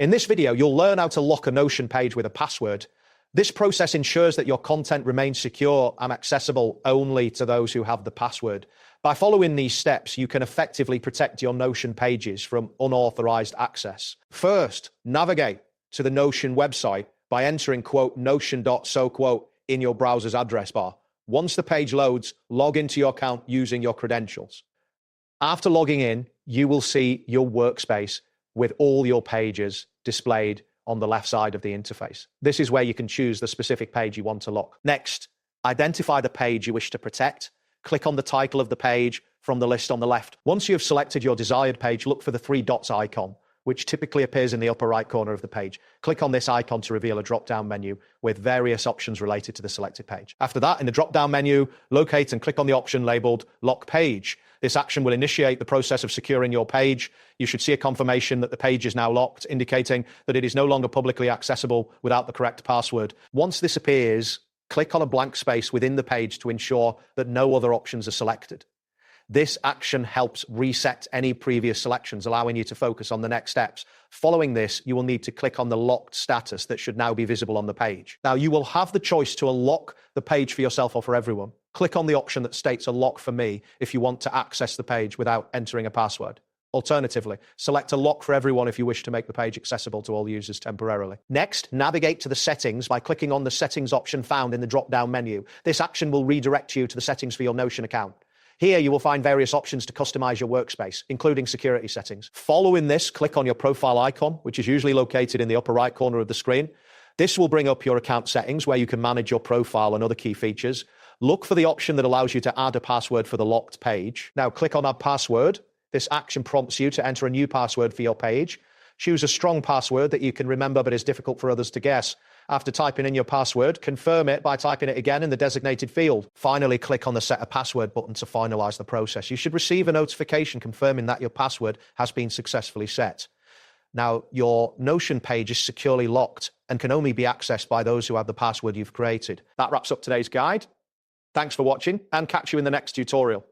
In this video, you'll learn how to lock a Notion page with a password. This process ensures that your content remains secure and accessible only to those who have the password. By following these steps, you can effectively protect your Notion pages from unauthorized access. First, navigate to the Notion website by entering notion.so in your browser's address bar. Once the page loads, log into your account using your credentials. After logging in, you will see your workspace with all your pages displayed on the left side of the interface. This is where you can choose the specific page you want to lock. Next, identify the page you wish to protect. Click on the title of the page from the list on the left. Once you have selected your desired page, look for the three dots icon, which typically appears in the upper right corner of the page. Click on this icon to reveal a drop-down menu with various options related to the selected page. After that, in the drop-down menu, locate and click on the option labeled Lock Page. This action will initiate the process of securing your page. You should see a confirmation that the page is now locked, indicating that it is no longer publicly accessible without the correct password. Once this appears, click on a blank space within the page to ensure that no other options are selected. This action helps reset any previous selections, allowing you to focus on the next steps. Following this, you will need to click on the locked status that should now be visible on the page. Now, you will have the choice to unlock the page for yourself or for everyone. Click on the option that states a lock for me if you want to access the page without entering a password. Alternatively, select a lock for everyone if you wish to make the page accessible to all users temporarily. Next, navigate to the settings by clicking on the settings option found in the drop-down menu. This action will redirect you to the settings for your Notion account. Here, you will find various options to customize your workspace, including security settings. Following this, click on your profile icon, which is usually located in the upper right corner of the screen. This will bring up your account settings where you can manage your profile and other key features. Look for the option that allows you to add a password for the locked page. Now, click on Add Password. This action prompts you to enter a new password for your page. Choose a strong password that you can remember but is difficult for others to guess. After typing in your password, confirm it by typing it again in the designated field. Finally, click on the Set a Password button to finalize the process. You should receive a notification confirming that your password has been successfully set. Now, your Notion page is securely locked and can only be accessed by those who have the password you've created. That wraps up today's guide. Thanks for watching, and catch you in the next tutorial.